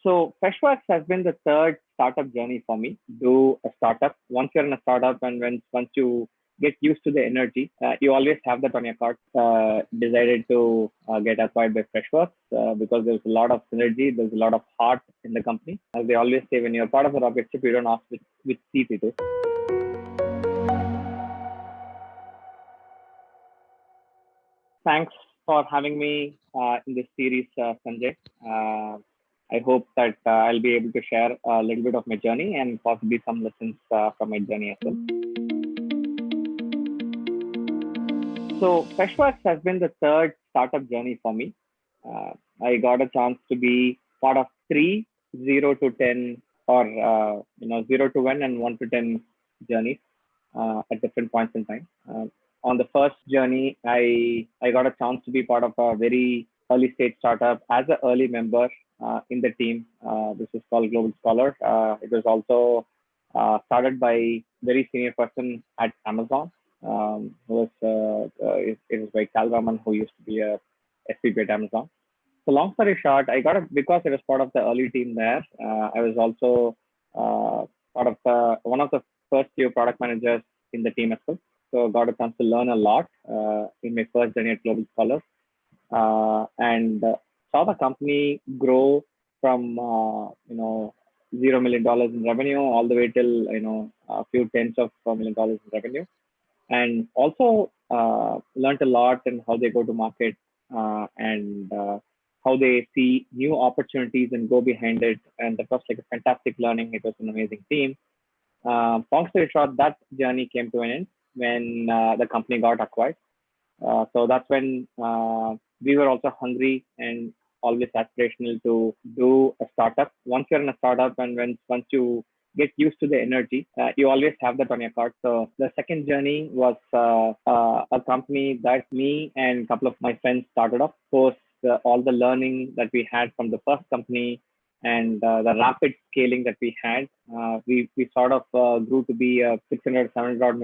So Freshworks has been the third startup journey for me. Do a startup. Once you're in a startup and once you get used to the energy, you always have that on your card. Decided to get acquired by Freshworks because there's a lot of synergy. There's a lot of heart in the company. As they always say, when you're part of a rocket ship, you don't ask which seat it is. Thanks for having me in this series, Sanjay. I hope that I'll be able to share a little bit of my journey and possibly some lessons from my journey as well. So, Freshworks has been the third startup journey for me. I got a chance to be part of three 0 to 10 or 0 to 1 and 1 to 10 journeys at different points in time. On the first journey, I got a chance to be part of a very early stage startup as an early member in the team. This is called Global Scholar. It was also started by very senior person at Amazon. It was by Cal Raman, who used to be a SVP at Amazon. So long story short, I got it because I was part of the early team there. I was also part of one of the first few product managers in the team as well. So got a chance to learn a lot in my first journey at Global Scholar, and saw the company grow from $0 million in revenue all the way till a few tens of million dollars in revenue, and also learned a lot in how they go to market and how they see new opportunities and go behind it. And that was like a fantastic learning. It was an amazing team. Long story short, that journey came to an end when the company got acquired. So that's when we were also hungry and always aspirational to do a startup. Once you're in a startup and once you get used to the energy, you always have that on your card. So the second journey was a company that me and a couple of my friends started up post all the learning that we had from the first company and the rapid scaling that we had. We sort of grew to be a 600, 700 odd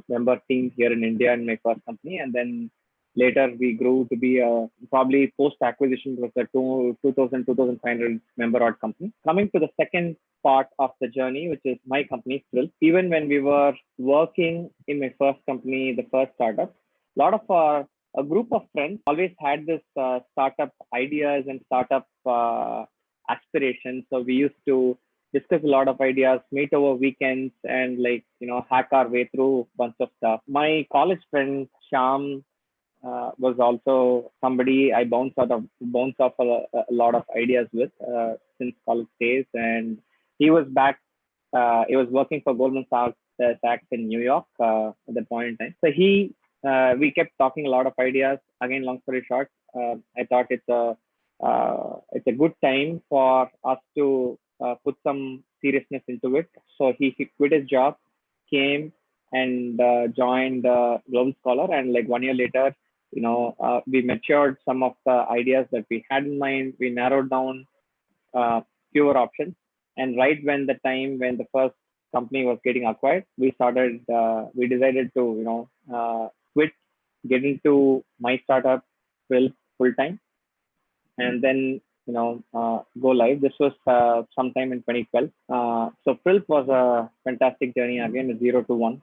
member team here in India in my first company. And then later we grew to be probably post acquisition was a 2,000, 2,500 member odd company. Coming to the second part of the journey, which is my company, Frilp. Even when we were working in my first company, the first startup, a lot of a group of friends always had this startup ideas and startup aspirations. So we used to discuss a lot of ideas, meet over weekends, and hack our way through a bunch of stuff. My college friend Sham was also somebody I bounce off a lot of ideas with since college days, and he was back. He was working for Goldman Sachs in New York at that point in time. So we kept talking a lot of ideas. Again, long story short, I thought it's a good time for us to put some seriousness into it. So he quit his job, came and joined Global Scholar, and like 1 year later, we matured some of the ideas that we had in mind. We narrowed down fewer options, and right when the first company was getting acquired, we decided to quit, get into my startup full time, and then go live. This was sometime in 2012. So Frilp was a fantastic journey, again a 0 to 1.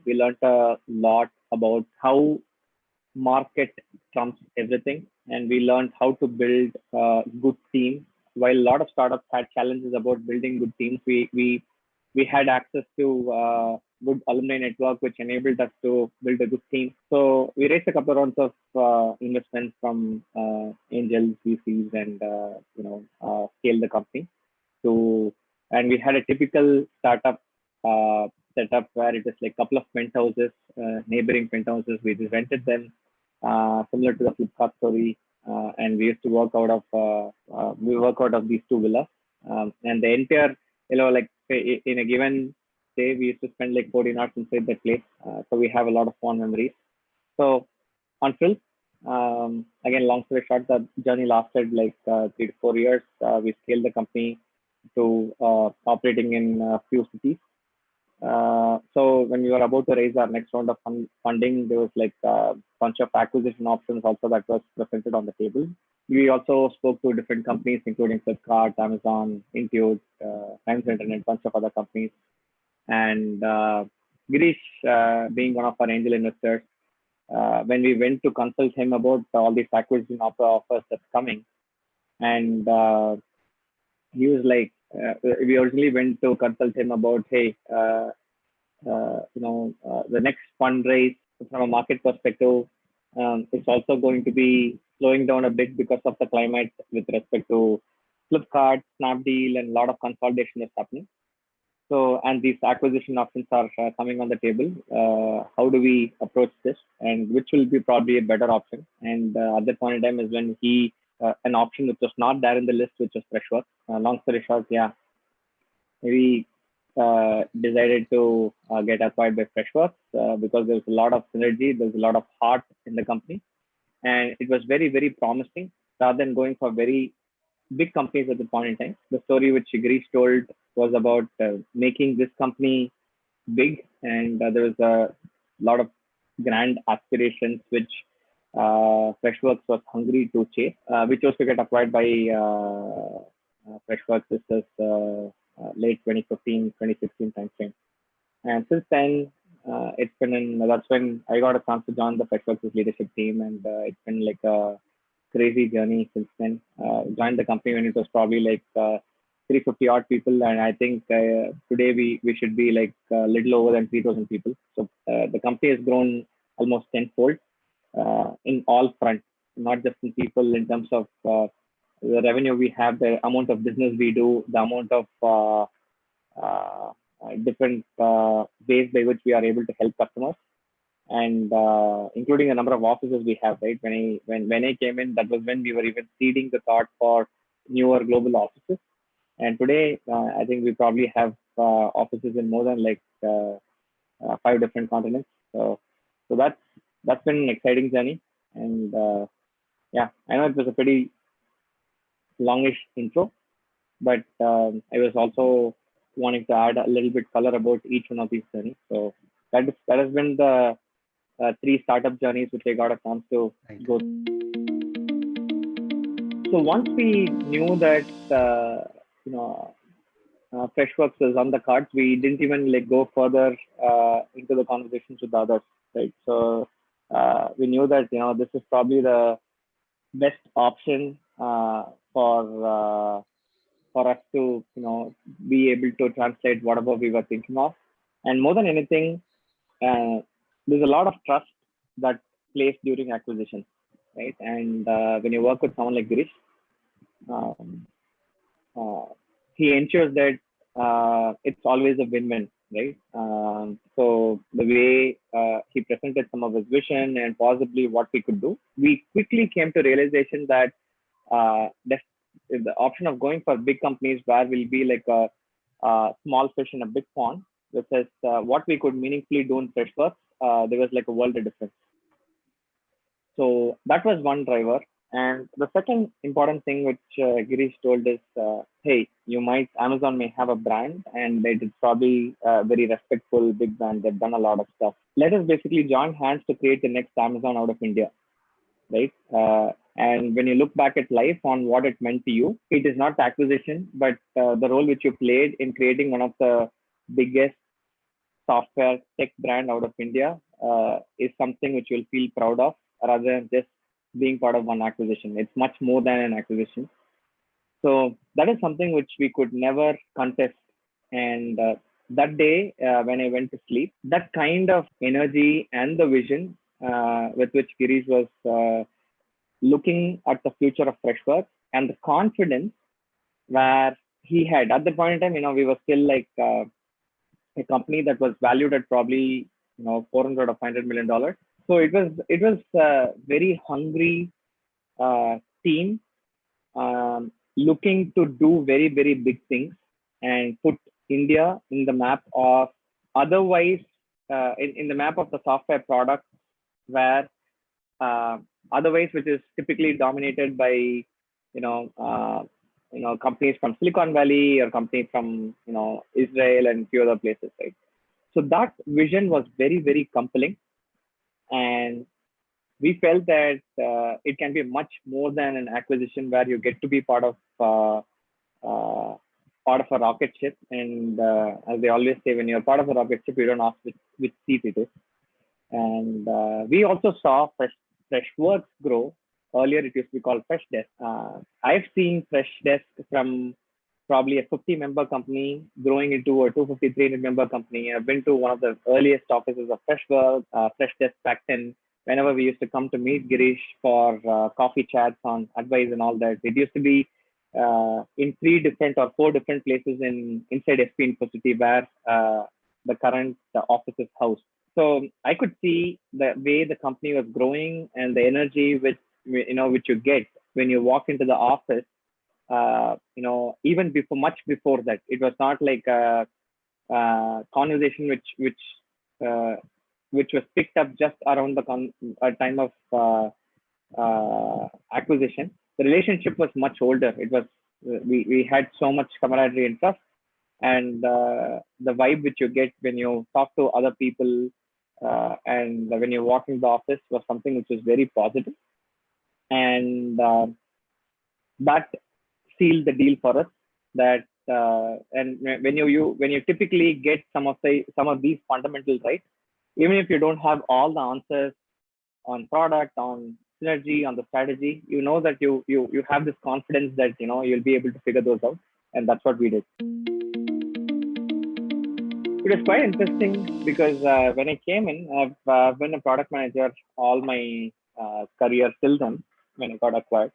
We learned a lot about how market trumps everything, and we learned how to build good teams. While a lot of startups had challenges about building good teams, we had access to good alumni network, which enabled us to build a good team. So we raised a couple of rounds of investments from angels, VCs, and scaled the company and we had a typical startup setup where it is like a couple of penthouses, neighboring penthouses. We just rented them, similar to the Flipkart story, and we used to work out of these two villas, and the entire in a given day we used to spend like 14 hours inside that place. So we have a lot of fond memories. So on Frilp, again, long story short, the journey lasted like 3 to 4 years. We scaled the company to operating in a few cities. So when we were about to raise our next round of funding, there was like a bunch of acquisition options also that was presented on the table. We also spoke to different companies, including Flipkart, Amazon, Intuit, Times Internet, bunch of other companies. And Girish, being one of our angel investors, when we went to consult him about all these acquisition offers that's coming, and he was like, we originally went to consult him about, hey, the next fundraise from a market perspective, it's also going to be slowing down a bit because of the climate with respect to Flipkart, Snapdeal, and a lot of consolidation is happening. So, and these acquisition options are coming on the table. How do we approach this, and which will be probably a better option? And at that point in time is when he an option which was not there in the list, which was Freshworks. Long story short, yeah, we decided to get acquired by Freshworks because there's a lot of synergy, there's a lot of heart in the company, and it was very, very promising rather than going for very big companies at the point in time. The story which Girish told was about making this company big, and there was a lot of grand aspirations which Freshworks was hungry to chase. We chose to get acquired by Freshworks. This is late 2015, 2016 timeframe. And since then, it's been that's when I got a chance to join the Freshworks leadership team, and it's been like a crazy journey since then. Joined the company when it was probably like 350 odd people, and I think today we should be like a little over than 3,000 people. So the company has grown almost tenfold in all fronts, not just in people, in terms of the revenue we have, the amount of business we do, the amount of different ways by which we are able to help customers, and including the number of offices we have. Right, when I came in, that was when we were even seeding the thought for newer global offices. And today, I think we probably have offices in more than like 5 different continents. So that's been an exciting journey. And yeah, I know it was a pretty longish intro, but I was also wanting to add a little bit color about each one of these journeys. So that has been the 3 startup journeys which I got a chance to go through. So once we knew that Freshworks was on the cards, we didn't even like go further into the conversations with the others, right? So we knew that this is probably the best option for us to be able to translate whatever we were thinking of. And more than anything, there's a lot of trust that plays during acquisition, right? And when you work with someone like Girish, he ensures that it's always a win-win, right? So the way he presented some of his vision and possibly what we could do, we quickly came to realization that the option of going for big companies where we'll be like a small fish in a big pond, which is what we could meaningfully do in Freshworks, there was like a world of difference. So that was one driver. And the second important thing which Girish told is, hey, Amazon may have a brand and it is probably a very respectful big brand. They've done a lot of stuff. Let us basically join hands to create the next Amazon out of India, right? And when you look back at life on what it meant to you, it is not acquisition, but the role which you played in creating one of the biggest software tech brand out of India is something which you'll feel proud of rather than just being part of one acquisition. It's much more than an acquisition. So that is something which we could never contest. And that day, when I went to sleep, that kind of energy and the vision with which Girish was looking at the future of Freshworks and the confidence where he had at the point in time, we were still like a company that was valued at probably 400 or 500 million dollars. So it was a very hungry team looking to do very, very big things and put India in the map of otherwise in the map of the software product where otherwise which is typically dominated by companies from Silicon Valley or companies from Israel and few other places, right? So that vision was very, very compelling. And we felt that it can be much more than an acquisition where you get to be uh, part of a rocket ship. And as they always say, when you're part of a rocket ship, you don't ask which seat it is. And we also saw Freshworks grow. Earlier, it used to be called Freshdesk. I've seen Freshdesk from probably a 50-member company growing into a 250, 300-member company. I've been to one of the earliest offices of Freshworks, Freshdesk back then. Whenever we used to come to meet Girish for coffee chats on advice and all that, it used to be in 3 different or 4 different places in inside SP Infocity where the current office is housed. So I could see the way the company was growing and the energy which you get when you walk into the office. Even much before that, it was not like a conversation uh, which was picked up just around the time of acquisition. The relationship was much older. It was we had so much camaraderie and trust, and the vibe which you get when you talk to other people and when you walk in the office was something which was very positive, and that sealed the deal for us. That and when you typically get some of these fundamentals right, even if you don't have all the answers on product, on synergy, on the strategy, you know that you have this confidence that you'll be able to figure those out, and that's what we did. It was quite interesting because when I came in, I've been a product manager all my career till then when I got acquired.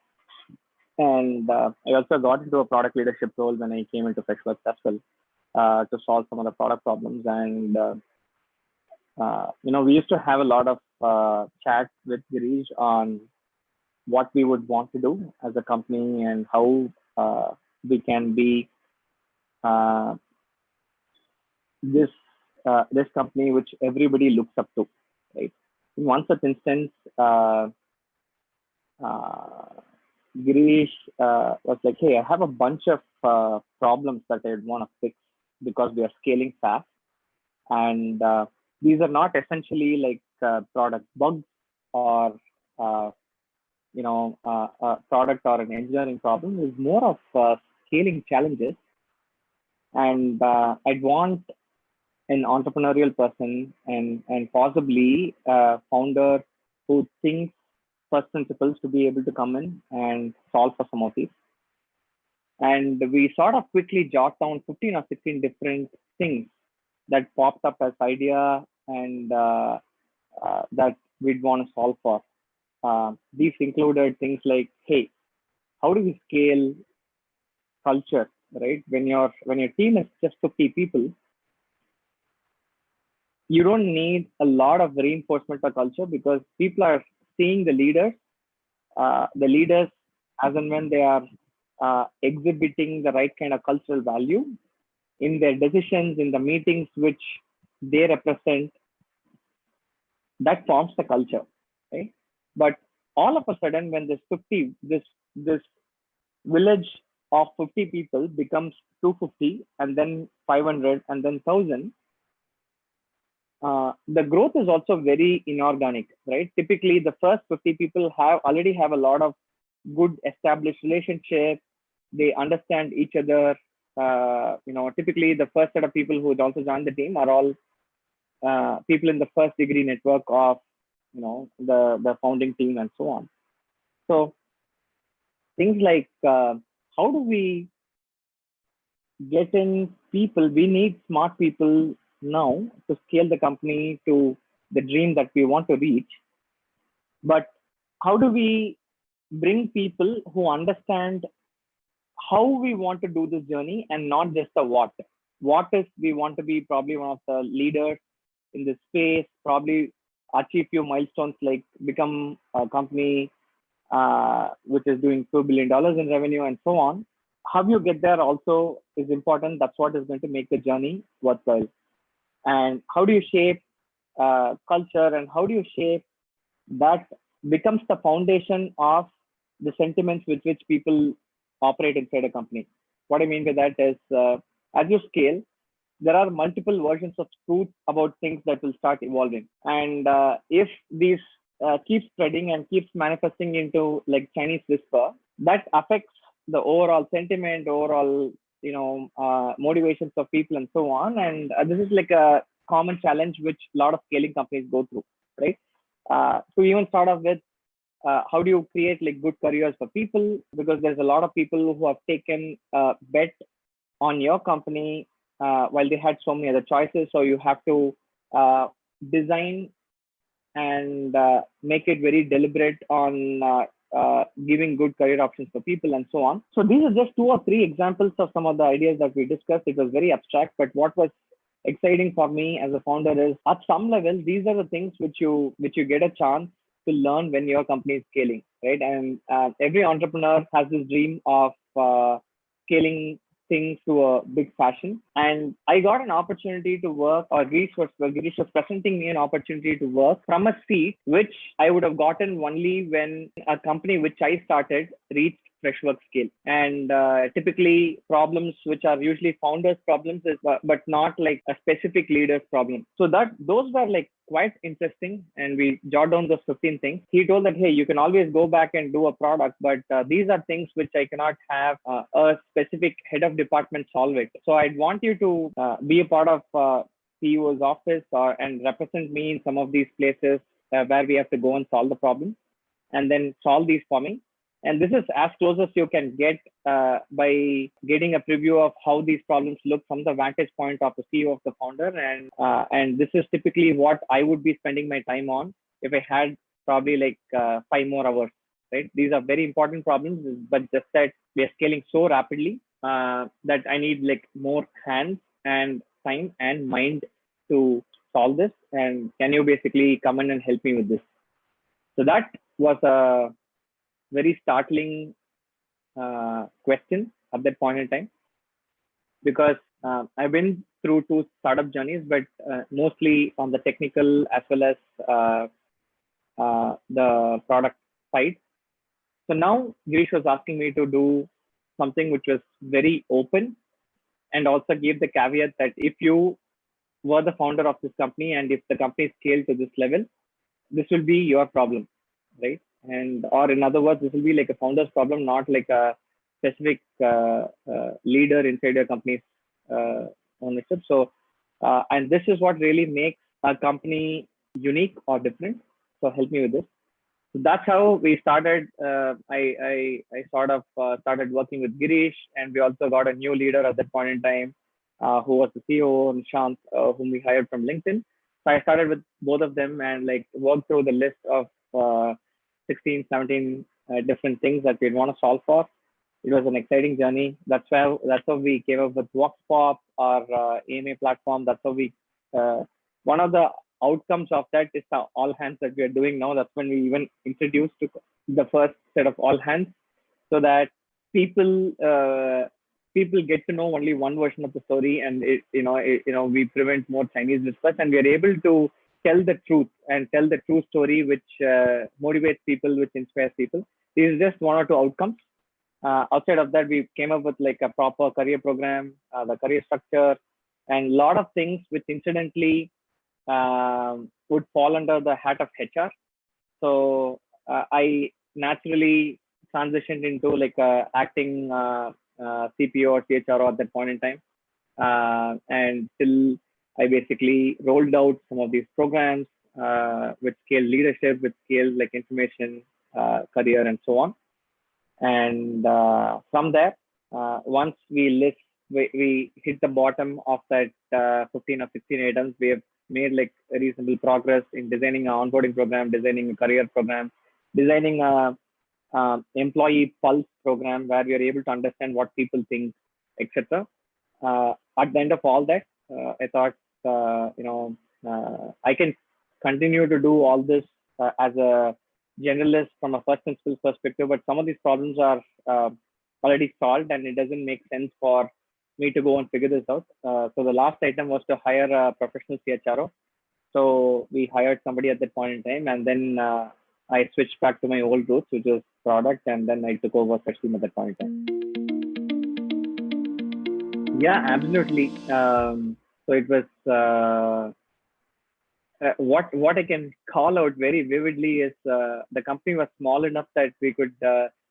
And I also got into a product leadership role when I came into Freshworks as well to solve some of the product problems. And, we used to have a lot of chats with Girish on what we would want to do as a company and how we can be uh, this this company which everybody looks up to, right? In one such instance, uh, Girish was like, "Hey, I have a bunch of problems that I want to fix because we are scaling fast, and these are not essentially like product bugs or uh, a product or an engineering problem. It's more of scaling challenges, and I'd want an entrepreneurial person and possibly a founder who thinks first principles to be able to come in and solve for some of these." And we sort of quickly jot down 15 or 16 different things that popped up as idea and that we'd want to solve for. These included things like, hey, how do we scale culture, right? When your team is just 50 people, you don't need a lot of reinforcement for culture because people are seeing the leaders as and when they are exhibiting the right kind of cultural value in their decisions, in the meetings which they represent, that forms the culture, right? But all of a sudden, when this village of 50 people becomes 250 and then 500 and then 1,000, the growth is also very inorganic, right? Typically, the first 50 people already have a lot of good established relationships. They understand each other. Typically the first set of people who would also join the team are all people in the first degree network of the founding team and so on. So things like how do we get in people? We need smart people now to scale the company to the dream that we want to reach. But how do we bring people who understand how we want to do this journey and not just the what? What if we want to be probably one of the leaders in this space, probably achieve few milestones like become a company which is doing $2 billion in revenue and so on. How you get there also is important. That's what is going to make the journey worthwhile. And how do you shape culture and how do you shape that becomes the foundation of the sentiments with which people operate inside a company. What I mean by that is as you scale, there are multiple versions of truth about things that will start evolving. And if these keeps spreading and keeps manifesting into like Chinese whisper, that affects the overall sentiment, overall, motivations of people and so on. And this is like a common challenge which a lot of scaling companies go through, right? To even start off with, how do you create like good careers for people? Because there's a lot of people who have taken a bet on your company while they had so many other choices. So you have to design and make it very deliberate on giving good career options for people and so on. So these are just 2 or 3 examples of some of the ideas that we discussed. It was very abstract, but what was exciting for me as a founder is at some level, these are the things which you get a chance to learn when your company is scaling, right? And every entrepreneur has this dream of scaling things to a big fashion. And I got an opportunity to work, or Girish was presenting me an opportunity to work from a seat which I would have gotten only when a company which I started reached Freshworks scale. And typically problems which are usually founders problems is, but not like a specific leader's problem. So those were like quite interesting, and we jot down those 15 things. He told that, hey, you can always go back and do a product, but these are things which I cannot have a specific head of department solve it. So I'd want you to be a part of CEO's office and represent me in some of these places where we have to go and solve the problem, and then solve these for me. And this is as close as you can get by getting a preview of how these problems look from the vantage point of the CEO of the founder. And this is typically what I would be spending my time on if I had probably like 5 more hours, right? These are very important problems, but just that we are scaling so rapidly that I need like more hands and time and mind to solve this. And can you basically come in and help me with this? So that was a very startling question at that point in time, because I've been through 2 startup journeys, but mostly on the technical as well as the product side. So now Girish was asking me to do something which was very open, and also gave the caveat that if you were the founder of this company and if the company scaled to this level, this will be your problem, right? And or in other words, this will be like a founder's problem, not like a specific leader inside your company's ownership. So and this is what really makes a company unique or different. So help me with this. So that's how we started. I sort of started working with Girish, and we also got a new leader at that point in time, who was the CEO, Nishant, whom we hired from LinkedIn. So I started with both of them and like worked through the list of 16, 17 different things that we'd want to solve for. It was an exciting journey. That's how we came up with Vox Pop, our AMA platform. That's how we, one of the outcomes of that is the all hands that we are doing now. That's when we even introduced to the first set of all hands, so that people get to know only one version of the story, and we prevent more Chinese whispers, and we are able to tell the truth and tell the true story, which motivates people, which inspires people. This is just 1 or 2 outcomes. Outside of that, we came up with like a proper career program, the career structure, and a lot of things which incidentally would fall under the hat of HR. So I naturally transitioned into like acting CPO or CHRO at that point in time, and till I basically rolled out some of these programs with scale leadership, with scale like information, career, and so on. And from there, once we hit the bottom of that 15 or 16 items, we have made like a reasonable progress in designing an onboarding program, designing a career program, designing a employee pulse program where we are able to understand what people think, etc. At the end of all that, I thought, I can continue to do all this as a generalist from a first principles perspective, but some of these problems are already solved, and it doesn't make sense for me to go and figure this out. So the last item was to hire a professional CHRO. So we hired somebody at that point in time, and then I switched back to my old roots, which was product, and then I took over Freshteam at that point in time. Yeah, absolutely. So it was what I can call out very vividly is the company was small enough that we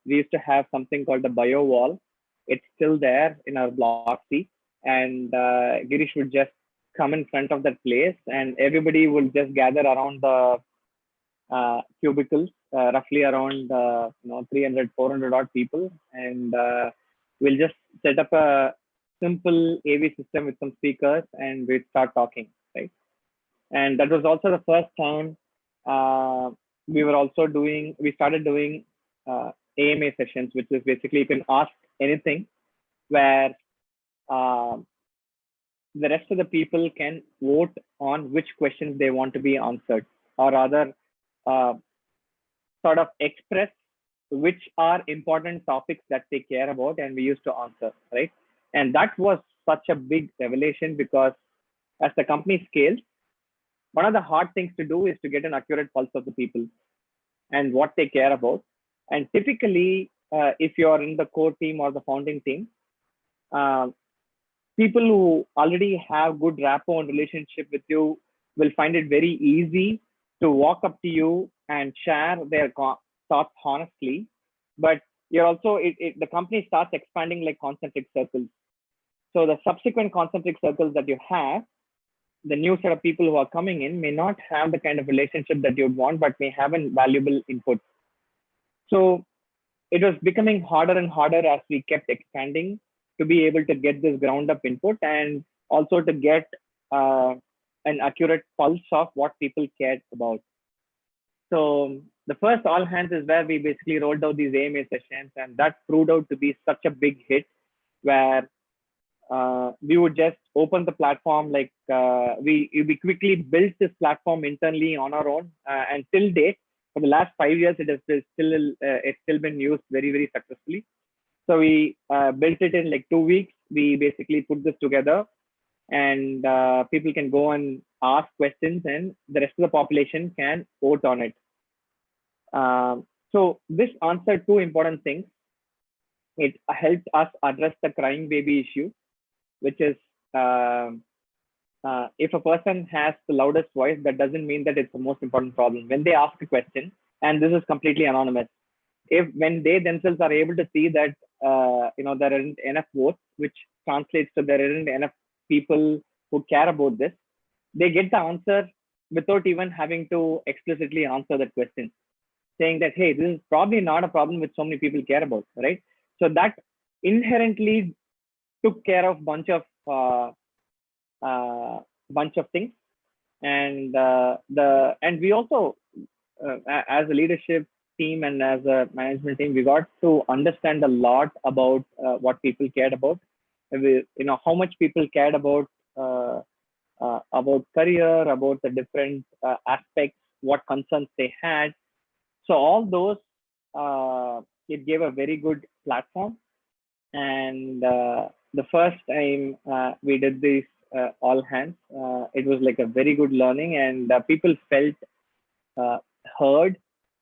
used to have something called the bio wall. It's still there in our block C, and Girish would just come in front of that place, and everybody will just gather around the cubicles, roughly around 300, 400 odd people, and we'll just set up a simple AV system with some speakers, and we'd start talking, right? And that was also the first time uh, we started doing AMA sessions, which is basically you can ask anything where uh, the rest of the people can vote on which questions they want to be answered, or rather, uh, sort of express which are important topics that they care about, and we used to answer, right? And that was such a big revelation because as the company scales, one of the hard things to do is to get an accurate pulse of the people and what they care about. And typically, if you're in the core team or the founding team, uh, people who already have good rapport and relationship with you will find it very easy to walk up to you and share their thoughts honestly. But you're also the company starts expanding like concentric circles. So the subsequent concentric circles that you have, the new set of people who are coming in may not have the kind of relationship that you'd want, but may have a valuable input. So it was becoming harder and harder as we kept expanding to be able to get this ground up input and also to get uh, an accurate pulse of what people cared about. So the first all hands is where we basically rolled out these AMA sessions, and that proved out to be such a big hit where we would just open the platform like we quickly built this platform internally on our own, and till date for the last 5 years it has it's still been used very successfully. So we built it in like 2 weeks. We basically put this together, and people can go and ask questions, and the rest of the population can vote on it. So this answered two important things. It helped us address the crying baby issue, which is uh, if a person has the loudest voice, that doesn't mean that it's the most important problem. When they ask a question, and this is completely anonymous, if when they themselves are able to see that there isn't enough votes, which translates to there isn't enough people who care about this, they get the answer without even having to explicitly answer that question, saying that hey, this is probably not a problem which so many people care about, right? So that inherently took care of uh, bunch of things, and we also as a leadership team and as a management team, we got to understand a lot about what people cared about. How much people cared about career, about the different aspects, what concerns they had. So all those, it gave a very good platform. And the first time we did this all hands, it was like a very good learning, and people felt uh, heard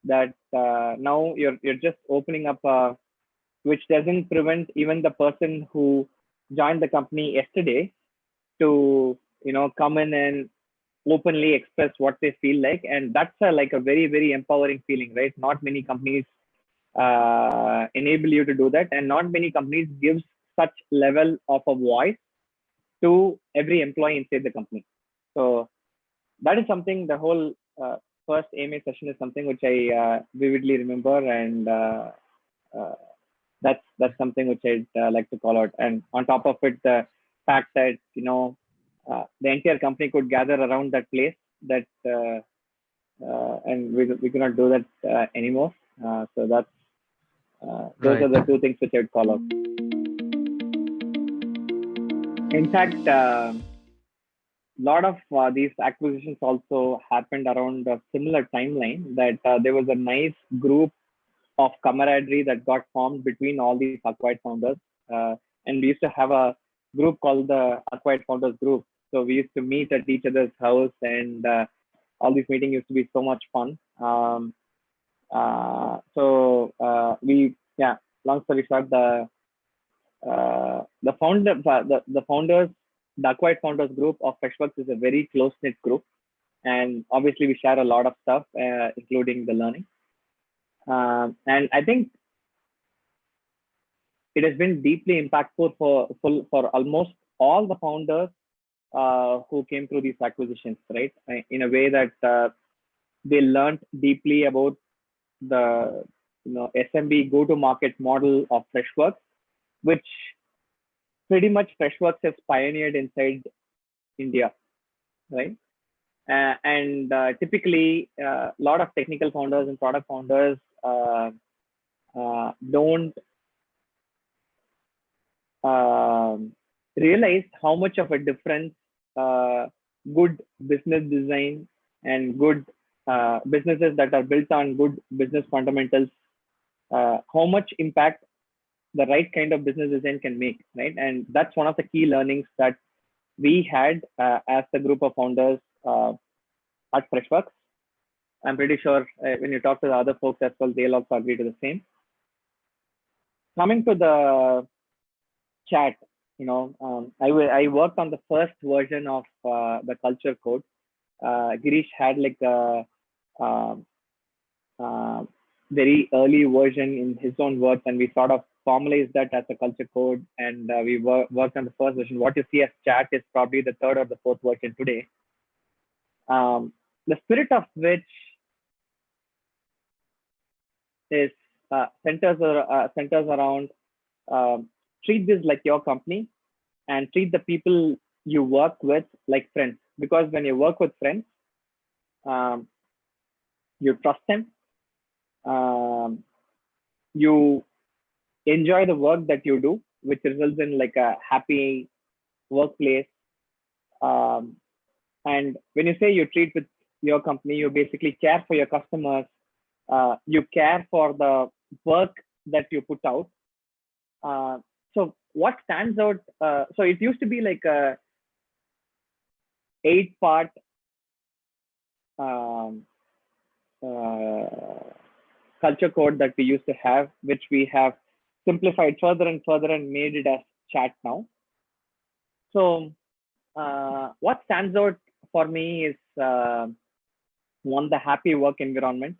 that now you're just opening up, which doesn't prevent even the person who joined the company yesterday to come in and openly express what they feel like, and that's like a very empowering feeling, right? Not many companies enable you to do that, and not many companies gives such level of a voice to every employee inside the company. So that is something, the whole first AMA session is something which I vividly remember, and uh, that's something which I'd like to call out. And on top of it, the fact that the entire company could gather around that place, that and we cannot do that anymore. So that's those are Right. the two things which I would call out. In fact, lot of these acquisitions also happened around a similar timeline, that there was a nice group of camaraderie that got formed between all these acquired founders. And we used to have a group called the Acquired Founders Group. So we used to meet at each other's house, and all these meetings used to be so much fun. Yeah, long story short, the founders, the Acquired Founders Group of Freshworks is a very close knit group. and obviously we share a lot of stuff, including the learning. And I think it has been deeply impactful for almost all the founders who came through these acquisitions, right? In a way that they learned deeply about the SMB go-to-market model of Freshworks, which pretty much Freshworks has pioneered inside India, right? And typically, a lot of technical founders and product founders don't realize how much of a difference good business design and good businesses that are built on good business fundamentals, how much impact the right kind of business design can make, right? And that's one of the key learnings that we had as the group of founders at Freshworks. I'm pretty sure when you talk to the other folks as well, they'll also agree to the same. Coming to the chat, I worked on the first version of the culture code. Girish had like a very early version in his own words, and we sort of formalized that as a culture code, and we worked on the first version. What you see as chat is probably the third or the fourth version today. The spirit of which is centers around treat this like your company and treat the people you work with like friends. Because when you work with friends, you trust them, you enjoy the work that you do, which results in like a happy workplace. And when you say you treat with your company, you basically care for your customers, you care for the work that you put out. So what stands out? So it used to be like a 8-part culture code that we used to have, which we have simplified further and further and made it as chat now. So what stands out for me is one, the happy work environment.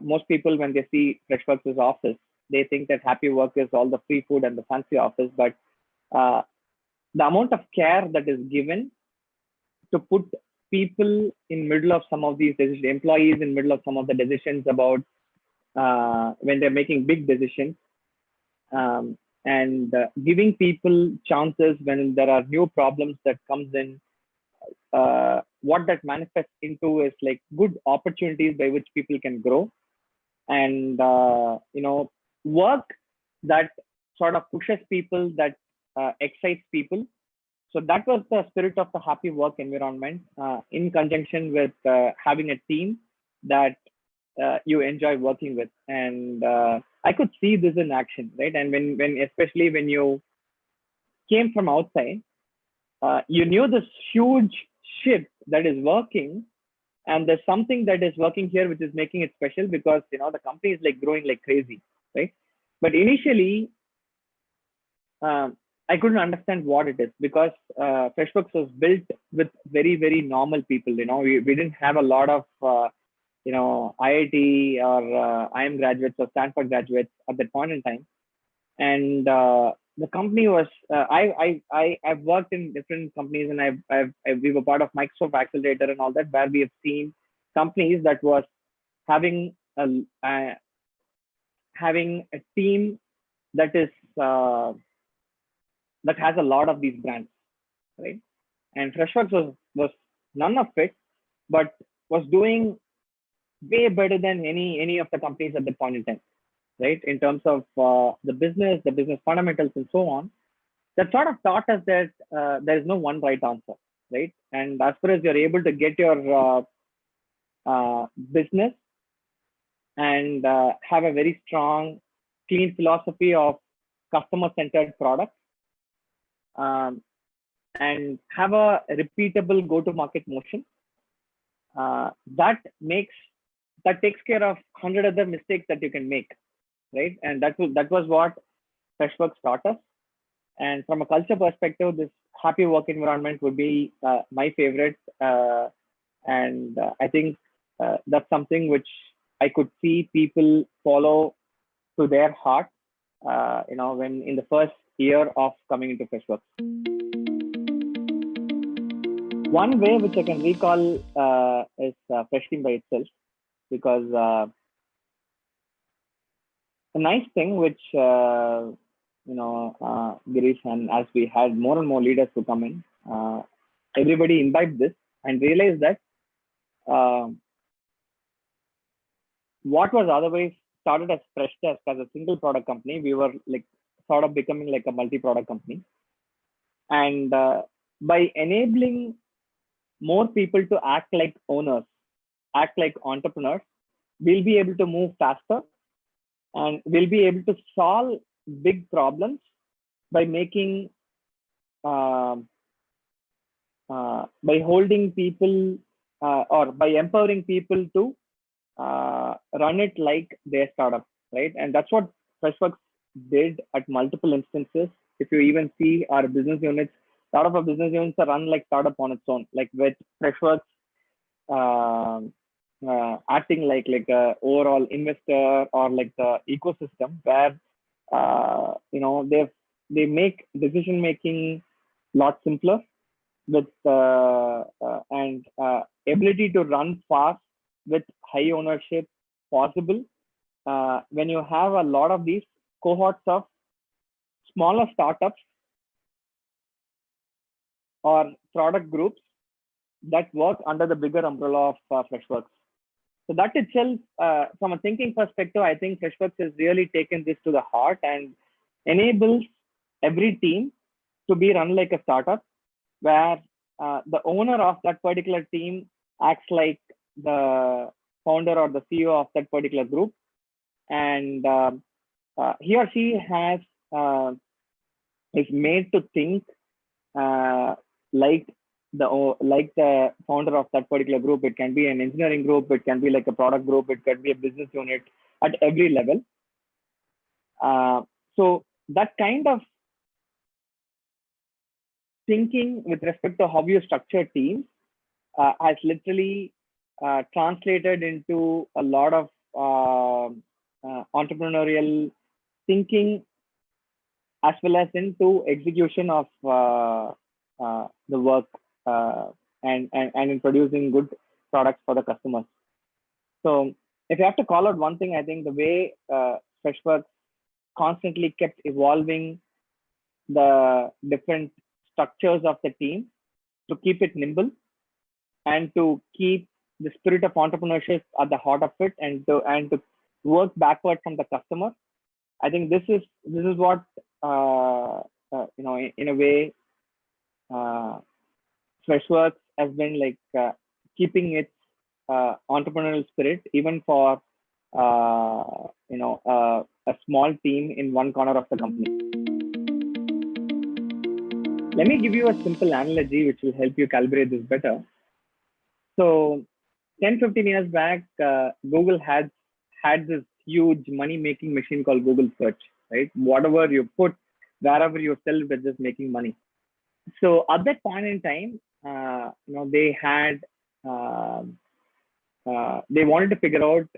Most people, when they see Freshworks' office, they think that happy work is all the free food and the fancy office, but the amount of care that is given to put people in middle of some of these decisions, employees in middle of some of the decisions about when they're making big decisions, and giving people chances when there are new problems that comes in. What that manifests into is like good opportunities by which people can grow, and work that sort of pushes people, that excites people. So that was the spirit of the happy work environment, in conjunction with having a team that you enjoy working with. And I could see this in action, right? And especially when you came from outside, you knew this huge ship that is working, and there's something that is working here which is making it special, because the company is like growing like crazy, right? But initially, I couldn't understand what it is, because Freshworks was built with very, very normal people. We didn't have a lot of IIT or IIM graduates or Stanford graduates at that point in time. And the company was I've worked in different companies, and we were part of Microsoft Accelerator and all that, where we have seen companies that was having a team that is that has a lot of these brands, right? And Freshworks was none of it, but was doing way better than any of the companies at that point in time, right? In terms of the business fundamentals and so on. That sort of taught us that there is no one right answer, right? And as far as you're able to get your business and have a very strong, clean philosophy of customer-centered products, and have a repeatable go-to-market motion, that takes care of 100 other mistakes that you can make, right? And that was what Freshworks taught us. And from a culture perspective, this happy work environment would be my favorite. And I think that's something which I could see people follow to their heart, when in the first year of coming into Freshworks. One way which I can recall is Freshteam by itself, because a nice thing which Girish, and as we had more and more leaders who come in, everybody imbibed this and realized that uh, what was otherwise started as Freshteam as a single product company, we were like sort of becoming like a multi-product company. And by enabling more people to act like owners, act like entrepreneurs, we'll be able to move faster and we'll be able to solve big problems by making uh, by holding people or by empowering people to run it like their startup, right? And that's what Freshworks did at multiple instances. If you even see our business units, a lot of our business units are run like startup on its own, like with Freshworks uh, acting like a overall investor or like the ecosystem where they make decision making a lot simpler with and ability to run fast with high ownership possible when you have a lot of these cohorts of smaller startups or product groups that work under the bigger umbrella of Freshworks. So that itself, from a thinking perspective, I think Freshworks has really taken this to the heart and enables every team to be run like a startup, where the owner of that particular team acts like the founder or the CEO of that particular group, and he or she has is made to think uh, like the founder of that particular group. It can be an engineering group, it can be like a product group, it can be a business unit at every level. So that kind of thinking with respect to how you structure teams has literally translated into a lot of entrepreneurial thinking as well as into execution of the work and in producing good products for the customers. So if you have to call out one thing, I think the way Freshworks constantly kept evolving the different structures of the team to keep it nimble and to keep the spirit of entrepreneurship at the heart of it, and to work backward from the customer. I think this is what in a way Freshworks has been like keeping its entrepreneurial spirit even for a small team in one corner of the company. Let me give you a simple analogy which will help you calibrate this better. So 10-15 years back, Google had this huge money making machine called Google Search, right? Whatever you put, wherever you sell, they're just making money. So at that point in time, they had they wanted to figure out,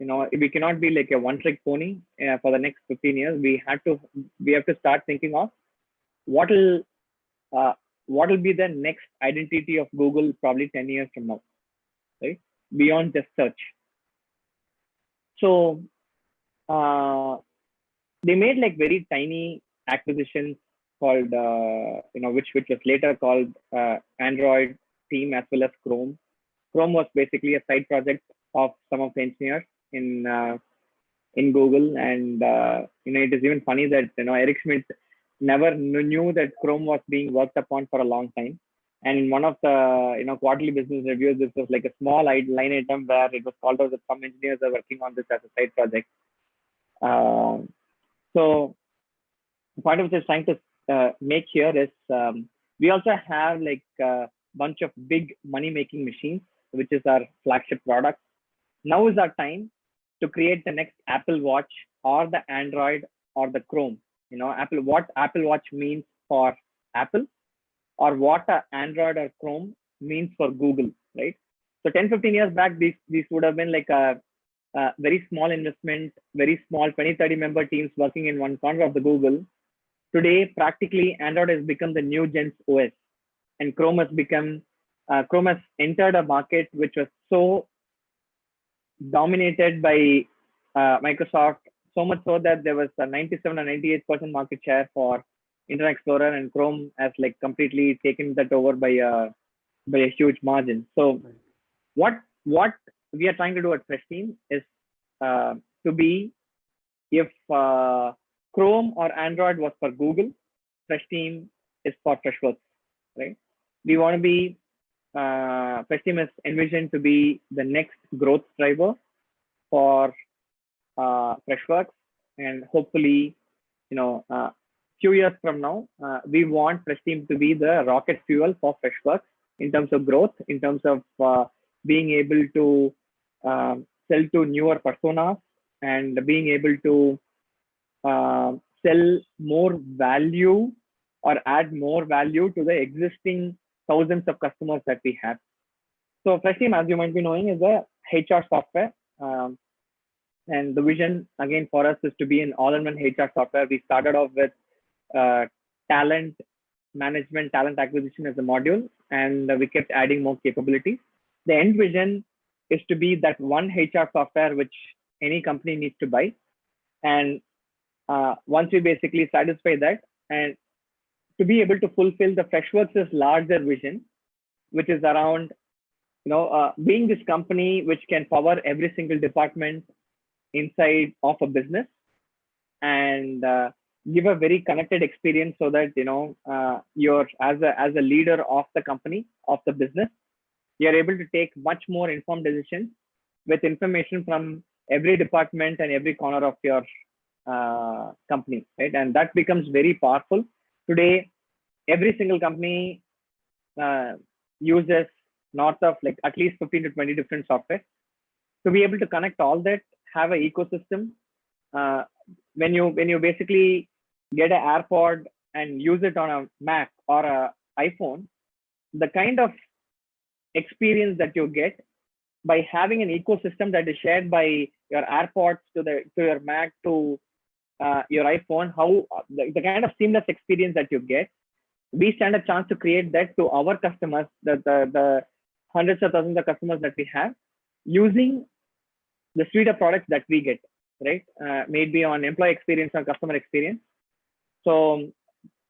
we cannot be like a one trick pony for the next 15 years. We have to start thinking of what will be the next identity of Google probably 10 years from now, right? Beyond just search. So they made like very tiny acquisitions called, which was later called Android Theme as well as Chrome. Chrome was basically a side project of some of the engineers in Google, and it is even funny that Eric Schmidt never knew that Chrome was being worked upon for a long time. And in one of the quarterly business reviews, this was like a small line item where it was called out that some engineers are working on this as a side project. So the point of just trying to make here is we also have like a bunch of big money making machines, which is our flagship product. Now is our time to create the next Apple Watch or the Android or the Chrome. What Apple Watch means for Apple, or what Android or Chrome means for Google, right? So 10, 15 years back, these would have been like a very small investment, very small 20, 30 member teams working in one corner of the Google. Today, practically Android has become the new Gen's OS, and Chrome has entered a market which was so dominated by Microsoft, so much so that there was a 97 or 98% market share for Internet Explorer, and Chrome has like completely taken that over by a huge margin. So what we are trying to do at Freshteam is to be, if Chrome or Android was for Google, Freshteam is for Freshworks, right? We want to be, Freshteam is envisioned to be the next growth driver for Freshworks, and hopefully, few years from now, we want Freshteam to be the rocket fuel for Freshworks in terms of growth, in terms of being able to sell to newer personas, and being able to sell more value or add more value to the existing thousands of customers that we have. So Freshteam, as you might be knowing, is a HR software. And the vision, again, for us is to be an all-in-one HR software. We started off with talent management, talent acquisition as a module, and we kept adding more capabilities. The end vision is to be that one HR software which any company needs to buy. And once we basically satisfy that, and to be able to fulfill the Freshworks' larger vision, which is around, being this company which can power every single department inside of a business, and give a very connected experience, so that you're as a leader of the company, of the business, you're able to take much more informed decisions with information from every department and every corner of your company, right? And that becomes very powerful. Today, every single company uses north of like at least 15 to 20 different software. To be able to connect all that, have an ecosystem. When you basically get an AirPod and use it on a Mac or a iPhone, the kind of experience that you get by having an ecosystem that is shared by your AirPods to your Mac to your iPhone, how the kind of seamless experience that you get, we stand a chance to create that to our customers, the hundreds of thousands of customers that we have, using the suite of products that we get, right? Maybe on employee experience or customer experience. So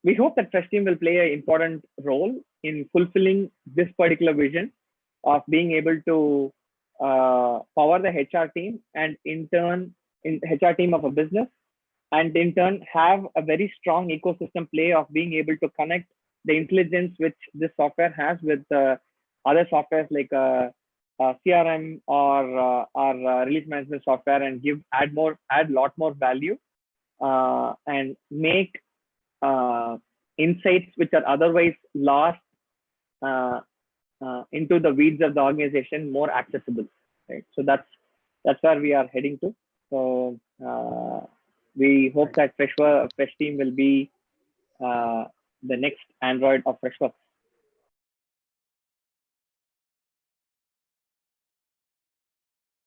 we hope that Freshteam will play an important role in fulfilling this particular vision of being able to power the HR team, and in turn, in HR team of a business, and in turn have a very strong ecosystem play of being able to connect the intelligence which this software has with other softwares like CRM or release management software, and add lot more value, and make insights which are otherwise lost into the weeds of the organization more accessible, right? So that's where we are heading to. So we hope that Freshteam will be the next Android of Freshworks.